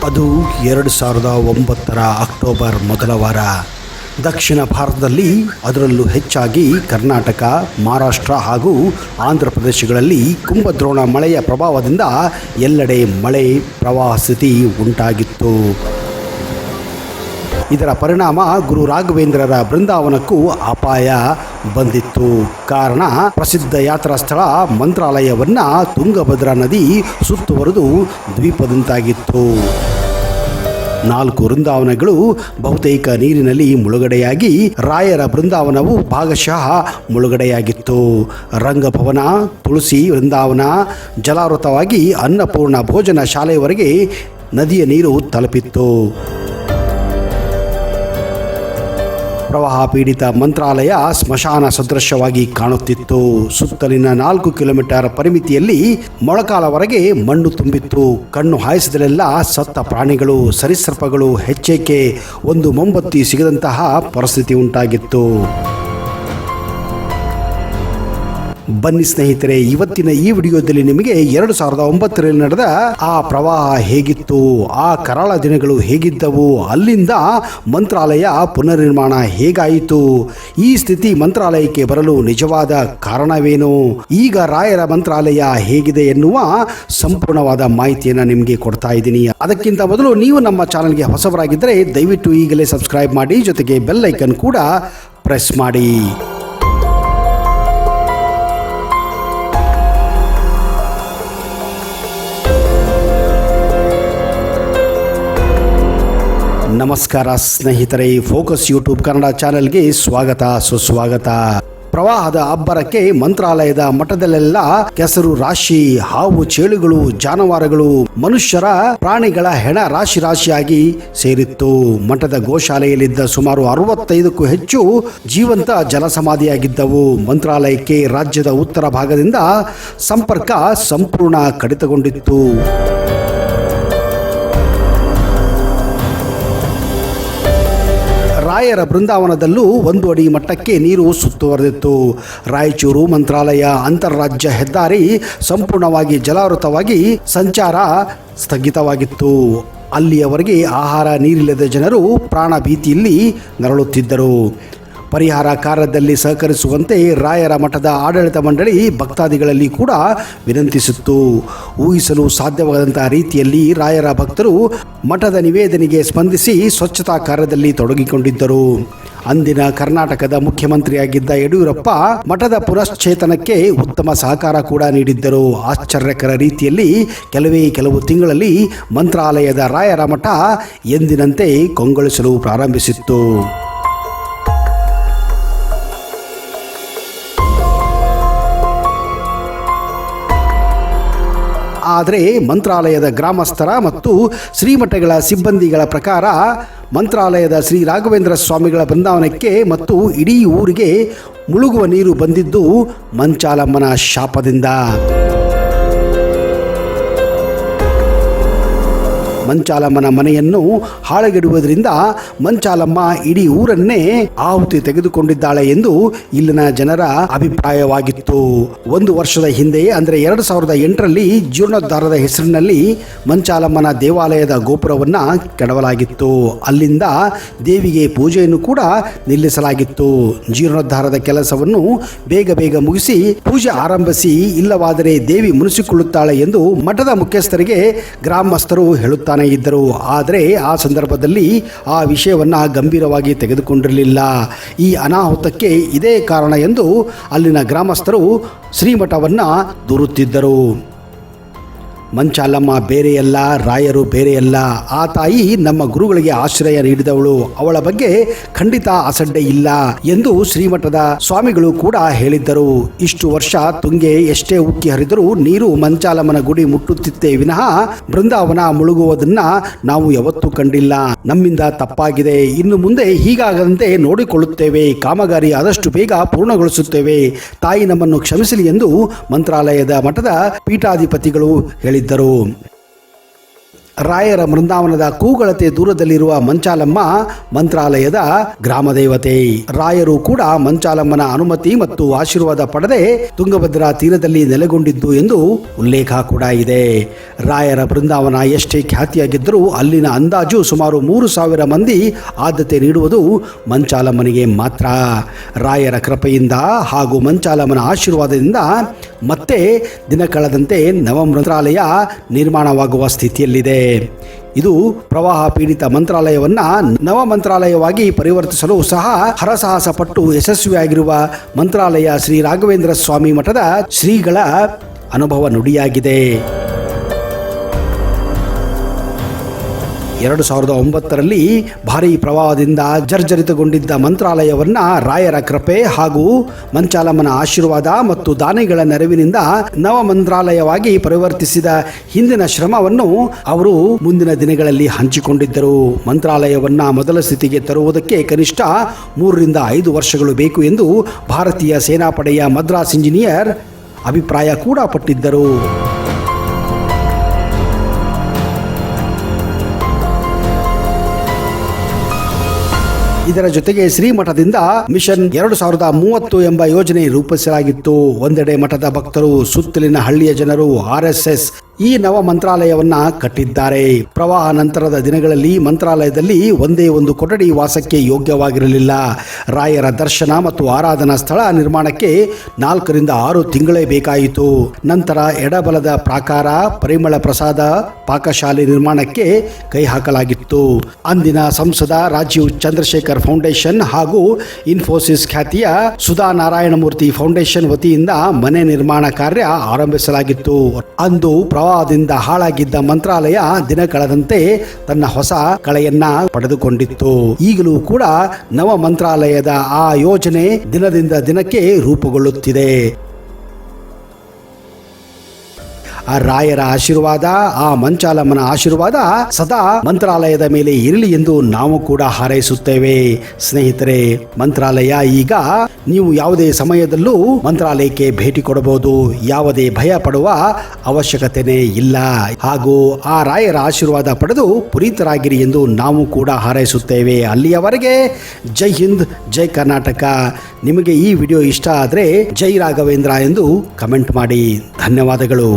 ಅದು 2009 ಅಕ್ಟೋಬರ್ ಮೊದಲ ವಾರ. ದಕ್ಷಿಣ ಭಾರತದಲ್ಲಿ, ಅದರಲ್ಲೂ ಹೆಚ್ಚಾಗಿ ಕರ್ನಾಟಕ, ಮಹಾರಾಷ್ಟ್ರ ಹಾಗೂ ಆಂಧ್ರ ಪ್ರದೇಶಗಳಲ್ಲಿ ಕುಂಭದ್ರೋಣ ಮಳೆಯ ಪ್ರಭಾವದಿಂದ ಎಲ್ಲೆಡೆ ಮಳೆ ಪ್ರವಾಹ ಸ್ಥಿತಿ ಉಂಟಾಗಿತ್ತು. ಇದರ ಪರಿಣಾಮ ಗುರು ರಾಘವೇಂದ್ರರ ಬೃಂದಾವನಕ್ಕೂ ಅಪಾಯ ಬಂದಿತ್ತು. ಕಾರಣ, ಪ್ರಸಿದ್ಧ ಯಾತ್ರಾ ಸ್ಥಳ ಮಂತ್ರಾಲಯವನ್ನು ತುಂಗಭದ್ರಾ ನದಿ ಸುತ್ತುವರೆದು ದ್ವೀಪದಂತಾಗಿತ್ತು. 4 ವೃಂದಾವನಗಳು ಬಹುತೇಕ ನೀರಿನಲ್ಲಿ ಮುಳುಗಡೆಯಾಗಿ, ರಾಯರ ಬೃಂದಾವನವು ಭಾಗಶಃ ಮುಳುಗಡೆಯಾಗಿತ್ತು. ರಂಗಭವನ, ತುಳಸಿ ವೃಂದಾವನ ಜಲಾವೃತವಾಗಿ ಅನ್ನಪೂರ್ಣ ಭೋಜನ ಶಾಲೆಯವರೆಗೆ ನದಿಯ ನೀರು ತಲುಪಿತ್ತು. ಪ್ರವಾಹ ಪೀಡಿತ ಮಂತ್ರಾಲಯ ಸ್ಮಶಾನ ಸದೃಶವಾಗಿ ಕಾಣುತ್ತಿತ್ತು. ಸುತ್ತಲಿನ 4 ಕಿಲೋಮೀಟರ್ ಪರಿಮಿತಿಯಲ್ಲಿ ಮೊಳಕಾಲವರೆಗೆ ಮಣ್ಣು ತುಂಬಿತ್ತು. ಕಣ್ಣು ಹಾಯಿಸಿದಲೆಲ್ಲ ಸತ್ತ ಪ್ರಾಣಿಗಳು, ಸರೀಸೃಪಗಳು ಹೆಚ್ಚೇಕೆ ಒಂದು ಮೊಂಬತ್ತಿ ಸಿಗದಂತಹ ಪರಿಸ್ಥಿತಿ ಉಂಟಾಗಿತ್ತು. ಬನ್ನಿ ಸ್ನೇಹಿತರೆ, ಇವತ್ತಿನ ಈ ವಿಡಿಯೋದಲ್ಲಿ ನಿಮಗೆ 2009ರಲ್ಲಿ ನಡೆದ ಆ ಪ್ರವಾಹ ಹೇಗಿತ್ತು, ಆ ಕರಾಳ ದಿನಗಳು ಹೇಗಿದ್ದವು, ಅಲ್ಲಿಂದ ಮಂತ್ರಾಲಯ ಪುನರ್ನಿರ್ಮಾಣ ಹೇಗಾಯಿತು, ಈ ಸ್ಥಿತಿ ಮಂತ್ರಾಲಯಕ್ಕೆ ಬರಲು ನಿಜವಾದ ಕಾರಣವೇನು, ಈಗ ರಾಯರ ಮಂತ್ರಾಲಯ ಹೇಗಿದೆ ಎನ್ನುವ ಸಂಪೂರ್ಣವಾದ ಮಾಹಿತಿಯನ್ನು ನಿಮಗೆ ಕೊಡ್ತಾ ಇದ್ದೀನಿ. ಅದಕ್ಕಿಂತ ಮೊದಲು ನೀವು ನಮ್ಮ ಚಾನಲ್ಗೆ ಹೊಸಬರಾಗಿದ್ದರೆ ದಯವಿಟ್ಟು ಈಗಲೇ ಸಬ್ಸ್ಕ್ರೈಬ್ ಮಾಡಿ, ಜೊತೆಗೆ ಬೆಲ್ ಐಕನ್ ಕೂಡ ಪ್ರೆಸ್ ಮಾಡಿ. ನಮಸ್ಕಾರ ಸ್ನೇಹಿತರೆ, ಫೋಕಸ್ ಯೂಟ್ಯೂಬ್ ಕನ್ನಡ ಚಾನೆಲ್ಗೆ ಸ್ವಾಗತ ಸುಸ್ವಾಗತ. ಪ್ರವಾಹದ ಅಬ್ಬರಕ್ಕೆ ಮಂತ್ರಾಲಯದ ಮಠದಲ್ಲೆಲ್ಲ ಕೆಸರು ರಾಶಿ, ಹಾವು ಚೇಳುಗಳು, ಜಾನುವಾರುಗಳು, ಮನುಷ್ಯರ, ಪ್ರಾಣಿಗಳ ಹೆಣ ರಾಶಿ ರಾಶಿಯಾಗಿ ಸೇರಿತ್ತು. ಮಠದ ಗೋಶಾಲೆಯಲ್ಲಿದ್ದ ಸುಮಾರು 65ಕ್ಕೂ ಹೆಚ್ಚು ಜೀವಂತ ಜಲಸಮಾಧಿಯಾಗಿದ್ದವು. ಮಂತ್ರಾಲಯಕ್ಕೆ ರಾಜ್ಯದ ಉತ್ತರ ಭಾಗದಿಂದ ಸಂಪರ್ಕ ಸಂಪೂರ್ಣ ಕಡಿತಗೊಂಡಿತ್ತು. ರಾಯರ ಬೃಂದಾವನದಲ್ಲೂ 1 ಅಡಿ ಮಟ್ಟಕ್ಕೆ ನೀರು ಸುತ್ತುವರೆದಿತ್ತು. ರಾಯಚೂರು ಮಂತ್ರಾಲಯ ಅಂತಾರಾಜ್ಯ ಹೆದ್ದಾರಿ ಸಂಪೂರ್ಣವಾಗಿ ಜಲಾವೃತವಾಗಿ ಸಂಚಾರ ಸ್ಥಗಿತವಾಗಿತ್ತು. ಅಲ್ಲಿಯವರೆಗೆ ಆಹಾರ ನೀರಿಲ್ಲದ ಜನರು ಪ್ರಾಣ ಭೀತಿಯಲ್ಲಿ ನರಳುತ್ತಿದ್ದರು. ಪರಿಹಾರ ಕಾರ್ಯದಲ್ಲಿ ಸಹಕರಿಸುವಂತೆ ರಾಯರ ಮಠದ ಆಡಳಿತ ಮಂಡಳಿ ಭಕ್ತಾದಿಗಳಲ್ಲಿ ಕೂಡ ವಿನಂತಿಸಿತ್ತು. ಊಹಿಸಲು ಸಾಧ್ಯವಾಗದಂತಹ ರೀತಿಯಲ್ಲಿ ರಾಯರ ಭಕ್ತರು ಮಠದ ನಿವೇದನೆಗೆ ಸ್ಪಂದಿಸಿ ಸ್ವಚ್ಛತಾ ಕಾರ್ಯದಲ್ಲಿ ತೊಡಗಿಕೊಂಡಿದ್ದರು. ಅಂದಿನ ಕರ್ನಾಟಕದ ಮುಖ್ಯಮಂತ್ರಿಯಾಗಿದ್ದ ಯಡಿಯೂರಪ್ಪ ಮಠದ ಪುನಶ್ಚೇತನಕ್ಕೆ ಉತ್ತಮ ಸಹಕಾರ ಕೂಡ ನೀಡಿದ್ದರು. ಆಶ್ಚರ್ಯಕರ ರೀತಿಯಲ್ಲಿ ಕೆಲವು ತಿಂಗಳಲ್ಲಿ ಮಂತ್ರಾಲಯದ ರಾಯರ ಮಠ ಎಂದಿನಂತೆ ಕಂಗೊಳಿಸಲು ಪ್ರಾರಂಭಿಸಿತ್ತು. ಆದರೆ ಮಂತ್ರಾಲಯದ ಗ್ರಾಮಸ್ಥರ ಮತ್ತು ಶ್ರೀಮಠಗಳ ಸಿಬ್ಬಂದಿಗಳ ಪ್ರಕಾರ ಮಂತ್ರಾಲಯದ ಶ್ರೀ ರಾಘವೇಂದ್ರ ಸ್ವಾಮಿಗಳ ಬೃಂದಾವನಕ್ಕೆ ಮತ್ತು ಇಡೀ ಊರಿಗೆ ಮುಳುಗುವ ನೀರು ಬಂದಿದ್ದು ಮಂಚಾಲಮ್ಮನ ಶಾಪದಿಂದ. ಮಂಚಾಲಮ್ಮನ ಮನೆಯನ್ನು ಹಾಳಗೆಡುವುದರಿಂದ ಮಂಚಾಲಮ್ಮ ಇಡೀ ಊರನ್ನೇ ಆಹುತಿ ತೆಗೆದುಕೊಂಡಿದ್ದಾಳೆ ಎಂದು ಇಲ್ಲಿನ ಜನರ ಅಭಿಪ್ರಾಯವಾಗಿತ್ತು. 1 ವರ್ಷದ ಹಿಂದೆ, ಅಂದರೆ 2008ರಲ್ಲಿ ಜೀರ್ಣೋದ್ಧಾರದ ಹೆಸರಿನಲ್ಲಿ ಮಂಚಾಲಮ್ಮನ ದೇವಾಲಯದ ಗೋಪುರವನ್ನು ಕೆಡವಲಾಗಿತ್ತು. ಅಲ್ಲಿಂದ ದೇವಿಗೆ ಪೂಜೆಯನ್ನು ಕೂಡ ನಿಲ್ಲಿಸಲಾಗಿತ್ತು. ಜೀರ್ಣೋದ್ಧಾರದ ಕೆಲಸವನ್ನು ಬೇಗ ಮುಗಿಸಿ ಪೂಜೆ ಆರಂಭಿಸಿ, ಇಲ್ಲವಾದರೆ ದೇವಿ ಮುನಿಸಿಕೊಳ್ಳುತ್ತಾಳೆ ಎಂದು ಮಠದ ಮುಖ್ಯಸ್ಥರಿಗೆ ಗ್ರಾಮಸ್ಥರು ಹೇಳುತ್ತಾರೆ ಇದ್ದರು. ಆದರೆ ಆ ಸಂದರ್ಭದಲ್ಲಿ ಆ ವಿಷಯವನ್ನು ಗಂಭೀರವಾಗಿ ತೆಗೆದುಕೊಂಡಿರಲಿಲ್ಲ. ಈ ಅನಾಹುತಕ್ಕೆ ಇದೇ ಕಾರಣ ಎಂದು ಅಲ್ಲಿನ ಗ್ರಾಮಸ್ಥರು ಶ್ರೀಮಠವನ್ನು ದೂರುತ್ತಿದ್ದರು. ಮಂಚಾಲಮ್ಮ ಬೇರೆಯಲ್ಲ, ರಾಯರು ಬೇರೆಯಲ್ಲ. ಆ ತಾಯಿ ನಮ್ಮ ಗುರುಗಳಿಗೆ ಆಶ್ರಯ ನೀಡಿದವಳು. ಅವಳ ಬಗ್ಗೆ ಖಂಡಿತ ಅಸಡ್ಡೆ ಇಲ್ಲ ಎಂದು ಶ್ರೀಮಠದ ಸ್ವಾಮಿಗಳು ಕೂಡ ಹೇಳಿದ್ದರು. ಇಷ್ಟು ವರ್ಷ ತುಂಗೆ ಎಷ್ಟೇ ಉಕ್ಕಿ ಹರಿದರೂ ನೀರು ಮಂಚಾಲಮ್ಮನ ಗುಡಿ ಮುಟ್ಟುತ್ತಿತ್ತೇ ವಿನಃ ಬೃಂದಾವನ ಮುಳುಗುವುದನ್ನ ನಾವು ಯಾವತ್ತೂ ಕಂಡಿಲ್ಲ. ನಮ್ಮಿಂದ ತಪ್ಪಾಗಿದೆ. ಇನ್ನು ಮುಂದೆ ಹೀಗಾಗದಂತೆ ನೋಡಿಕೊಳ್ಳುತ್ತೇವೆ. ಕಾಮಗಾರಿ ಆದಷ್ಟು ಬೇಗ ಪೂರ್ಣಗೊಳಿಸುತ್ತೇವೆ. ತಾಯಿ ನಮ್ಮನ್ನು ಕ್ಷಮಿಸಲಿ ಎಂದು ಮಂತ್ರಾಲಯದ ಮಠದ ಪೀಠಾಧಿಪತಿಗಳು ಹೇಳಿದ್ದರು. ರಾಯರ ಬೃಂದಾವನದ ಕೂಗಳತೆ ದೂರದಲ್ಲಿರುವ ಮಂಚಾಲಮ್ಮ ಮಂತ್ರಾಲಯದ ಗ್ರಾಮದೇವತೆ. ರಾಯರು ಕೂಡ ಮಂಚಾಲಮ್ಮನ ಅನುಮತಿ ಮತ್ತು ಆಶೀರ್ವಾದ ಪಡೆದೇ ತುಂಗಭದ್ರಾ ತೀರದಲ್ಲಿ ನೆಲೆಗೊಂಡಿದ್ದು ಎಂದು ಉಲ್ಲೇಖ ಕೂಡ ಇದೆ. ರಾಯರ ಬೃಂದಾವನ ಎಷ್ಟೇ ಖ್ಯಾತಿಯಾಗಿದ್ದರೂ ಅಲ್ಲಿನ ಅಂದಾಜು ಸುಮಾರು 3,000 ಮಂದಿ ಆದ್ಯತೆ ನೀಡುವುದು ಮಂಚಾಲಮ್ಮನಿಗೆ ಮಾತ್ರ. ರಾಯರ ಕೃಪೆಯಿಂದ ಹಾಗೂ ಮಂಚಾಲಮ್ಮನ ಆಶೀರ್ವಾದದಿಂದ ಮತ್ತೆ ದಿನ ಕಳೆದಂತೆ ನವ ಮಂತ್ರಾಲಯ ನಿರ್ಮಾಣವಾಗುವ ಸ್ಥಿತಿಯಲ್ಲಿದೆ. ಇದು ಪ್ರವಾಹ ಪೀಡಿತ ಮಂತ್ರಾಲಯವನ್ನ ನವ ಮಂತ್ರಾಲಯವಾಗಿ ಪರಿವರ್ತಿಸಲು ಸಹ ಹರಸಾಹಸ ಪಟ್ಟು ಯಶಸ್ವಿಯಾಗಿರುವ ಮಂತ್ರಾಲಯ ಶ್ರೀ ರಾಘವೇಂದ್ರ ಸ್ವಾಮಿ ಮಠದ ಶ್ರೀಗಳ ಅನುಭವ ನುಡಿಯಾಗಿದೆ. 2009ರಲ್ಲಿ ಭಾರೀ ಪ್ರವಾಹದಿಂದ ಜರ್ಜರಿತಗೊಂಡಿದ್ದ ಮಂತ್ರಾಲಯವನ್ನ ರಾಯರ ಕೃಪೆ ಹಾಗೂ ಮಂಚಾಲಮ್ಮನ ಆಶೀರ್ವಾದ ಮತ್ತು ದಾನಿಗಳ ನೆರವಿನಿಂದ ನವ ಮಂತ್ರಾಲಯವಾಗಿ ಪರಿವರ್ತಿಸಿದ ಹಿಂದಿನ ಶ್ರಮವನ್ನು ಅವರು ಮುಂದಿನ ದಿನಗಳಲ್ಲಿ ಹಂಚಿಕೊಂಡಿದ್ದರು. ಮಂತ್ರಾಲಯವನ್ನ ಮೊದಲ ಸ್ಥಿತಿಗೆ ತರುವುದಕ್ಕೆ ಕನಿಷ್ಠ 3 ರಿಂದ 5 ವರ್ಷಗಳು ಬೇಕು ಎಂದು ಭಾರತೀಯ ಸೇನಾಪಡೆಯ ಮದ್ರಾಸ್ ಇಂಜಿನಿಯರ್ ಅಭಿಪ್ರಾಯ ಕೂಡ ಪಟ್ಟಿದ್ದರು. ಇದರ ಜೊತೆಗೆ ಶ್ರೀಮಠದಿಂದ ಮಿಷನ್ 2030 ಎಂಬ ಯೋಜನೆ ರೂಪಿಸಲಾಗಿತ್ತು. ಒಂದೆಡೆ ಮಠದ ಭಕ್ತರು, ಸುತ್ತಲಿನ ಹಳ್ಳಿಯ ಜನರು RSS ಈ ನವ ಮಂತ್ರಾಲಯವನ್ನ ಕಟ್ಟಿದ್ದಾರೆ. ಪ್ರವಾಹ ನಂತರದ ದಿನಗಳಲ್ಲಿ ಮಂತ್ರಾಲಯದಲ್ಲಿ ಒಂದೇ ಒಂದು ಕೊಠಡಿ ವಾಸಕ್ಕೆ ಯೋಗ್ಯವಾಗಿರಲಿಲ್ಲ. ರಾಯರ ದರ್ಶನ ಮತ್ತು ಆರಾಧನಾ ಸ್ಥಳ ನಿರ್ಮಾಣಕ್ಕೆ 4 ರಿಂದ 6 ತಿಂಗಳೇ ಬೇಕಾಯಿತು. ನಂತರ ಎಡಬಲದ ಪ್ರಾಕಾರ, ಪರಿಮಳ ಪ್ರಸಾದ ಪಾಕಶಾಲೆ ನಿರ್ಮಾಣಕ್ಕೆ ಕೈ ಹಾಕಲಾಗಿತ್ತು. ಅಂದಿನ ಸಂಸದ ರಾಜೀವ್ ಚಂದ್ರಶೇಖರ್ ಫೌಂಡೇಶನ್ ಹಾಗೂ ಇನ್ಫೋಸಿಸ್ ಖ್ಯಾತಿಯ ಸುಧಾ ನಾರಾಯಣಮೂರ್ತಿ ಫೌಂಡೇಶನ್ ವತಿಯಿಂದ ಮನೆ ನಿರ್ಮಾಣ ಕಾರ್ಯ ಆರಂಭಿಸಲಾಗಿತ್ತು. ಅಂದು ಪ್ರವಾಹದಿಂದ ಹಾಳಾಗಿದ್ದ ಮಂತ್ರಾಲಯ ದಿನ ಕಳೆದಂತೆ ತನ್ನ ಹೊಸ ಕಳೆಯನ್ನ ಪಡೆದುಕೊಂಡಿತ್ತು. ಈಗಲೂ ಕೂಡ ನವ ಮಂತ್ರಾಲಯದ ಆ ಯೋಜನೆ ದಿನದಿಂದ ದಿನಕ್ಕೆ ರೂಪುಗೊಳ್ಳುತ್ತಿದೆ. ಆ ರಾಯರ ಆಶೀರ್ವಾದ, ಆ ಮಂಚಾಲಮ್ಮನ ಆಶೀರ್ವಾದ ಸದಾ ಮಂತ್ರಾಲಯದ ಮೇಲೆ ಇರಲಿ ಎಂದು ನಾವು ಕೂಡ ಹಾರೈಸುತ್ತೇವೆ. ಸ್ನೇಹಿತರೆ, ಮಂತ್ರಾಲಯ ಈಗ ನೀವು ಯಾವುದೇ ಸಮಯದಲ್ಲೂ ಮಂತ್ರಾಲಯಕ್ಕೆ ಭೇಟಿ ಕೊಡಬಹುದು. ಯಾವುದೇ ಭಯ ಪಡುವ ಅವಶ್ಯಕತೆನೇ ಇಲ್ಲ. ಹಾಗೂ ಆ ರಾಯರ ಆಶೀರ್ವಾದ ಪಡೆದು ಪುನೀತರಾಗಿರಿ ಎಂದು ನಾವು ಕೂಡ ಹಾರೈಸುತ್ತೇವೆ. ಅಲ್ಲಿಯವರೆಗೆ ಜೈ ಹಿಂದ್, ಜೈ ಕರ್ನಾಟಕ. ನಿಮಗೆ ಈ ವಿಡಿಯೋ ಇಷ್ಟ ಆದರೆ ಜೈ ರಾಘವೇಂದ್ರ ಎಂದು ಕಮೆಂಟ್ ಮಾಡಿ. ಧನ್ಯವಾದಗಳು.